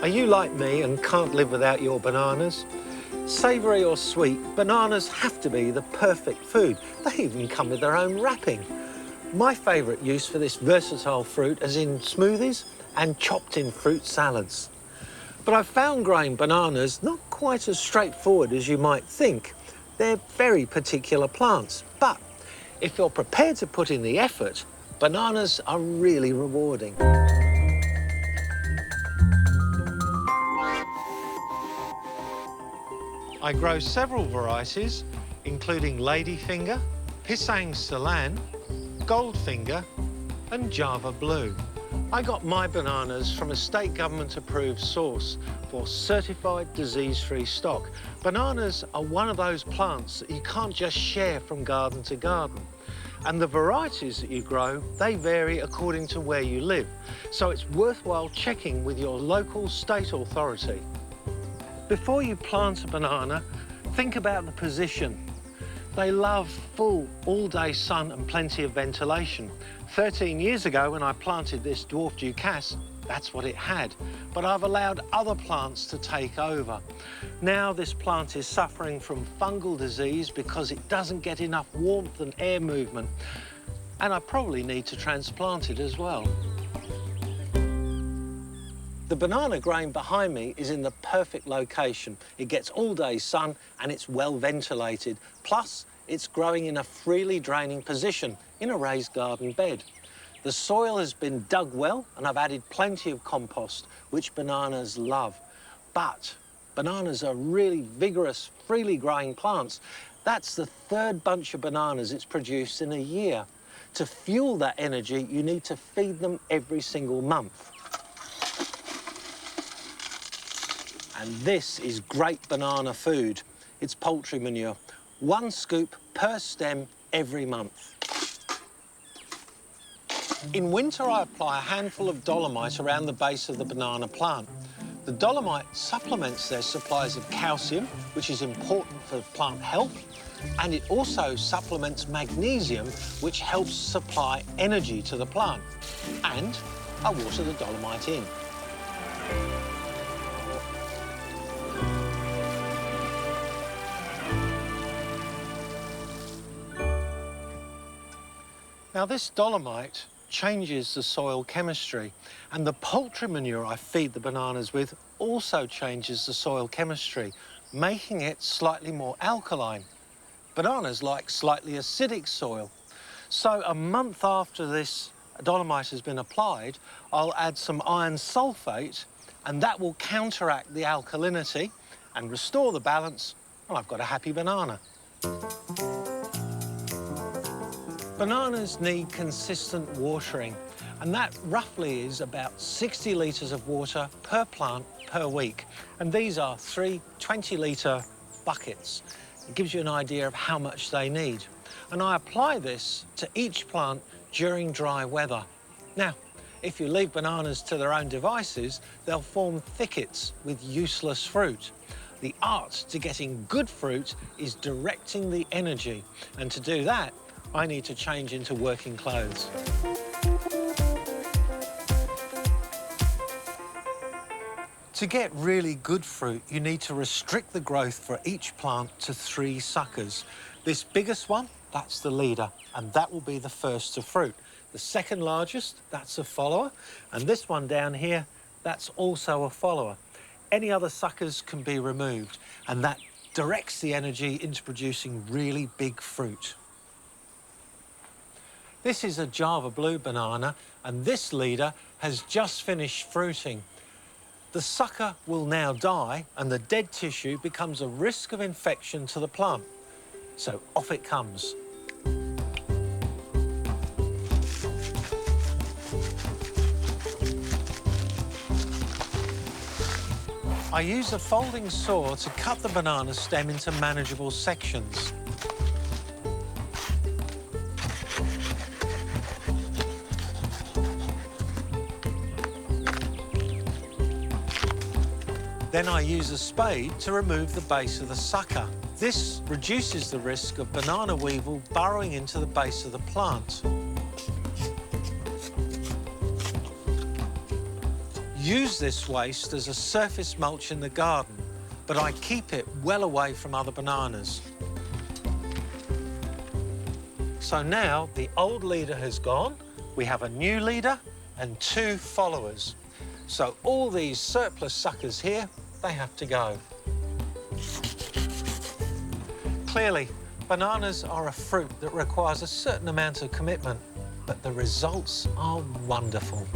Are you like me and can't live without your bananas? Savoury or sweet, bananas have to be the perfect food. They even come with their own wrapping. My favourite use for this versatile fruit is in smoothies and chopped in fruit salads. But I've found growing bananas not quite as straightforward as you might think. They're very particular plants, but if you're prepared to put in the effort, bananas are really rewarding. I grow several varieties, including Ladyfinger, Pisang Cylan, Goldfinger and Java Blue. I got my bananas from a state government-approved source for certified disease-free stock. Bananas are one of those plants that you can't just share from garden to garden. And the varieties that you grow, they vary according to where you live. So it's worthwhile checking with your local state authority. Before you plant a banana, think about the position. They love full all-day sun and plenty of ventilation. 13 years ago, when I planted this dwarf ducasse, that's what it had. But I've allowed other plants to take over. Now this plant is suffering from fungal disease because it doesn't get enough warmth and air movement. And I probably need to transplant it as well. The banana growing behind me is in the perfect location. It gets all-day sun and it's well ventilated. Plus, it's growing in a freely draining position in a raised garden bed. The soil has been dug well and I've added plenty of compost, which bananas love. But bananas are really vigorous, freely growing plants. That's the third bunch of bananas it's produced in a year. To fuel that energy, you need to feed them every single month. And this is great banana food. It's poultry manure. 1 scoop per stem every month. In winter, I apply a handful of Dolomite around the base of the banana plant. The Dolomite supplements their supplies of calcium, which is important for plant health, and it also supplements magnesium, which helps supply energy to the plant. And I water the Dolomite in. Now, this Dolomite changes the soil chemistry, and the poultry manure I feed the bananas with also changes the soil chemistry, making it slightly more alkaline. Bananas like slightly acidic soil. So a month after this Dolomite has been applied, I'll add some iron sulfate, and that will counteract the alkalinity and restore the balance, and I've got a happy banana. Bananas need consistent watering, and that roughly is about 60 litres of water per plant per week. And these are 3 20-litre buckets. It gives you an idea of how much they need. And I apply this to each plant during dry weather. Now, if you leave bananas to their own devices, they'll form thickets with useless fruit. The art to getting good fruit is directing the energy, and to do that, I need to change into working clothes. To get really good fruit, you need to restrict the growth for each plant to 3 suckers. This biggest one, that's the leader, and that will be the first to fruit. The second largest, that's a follower, and this one down here, that's also a follower. Any other suckers can be removed, and that directs the energy into producing really big fruit. This is a Java Blue banana, and this leader has just finished fruiting. The sucker will now die, and the dead tissue becomes a risk of infection to the plant. So off it comes. I use a folding saw to cut the banana stem into manageable sections. Then I use a spade to remove the base of the sucker. This reduces the risk of banana weevil burrowing into the base of the plant. use this waste as a surface mulch in the garden, but I keep it well away from other bananas. So now the old leader has gone, we have a new leader and 2 followers. So all these surplus suckers here, they have to go. Clearly, bananas are a fruit that requires a certain amount of commitment, but the results are wonderful.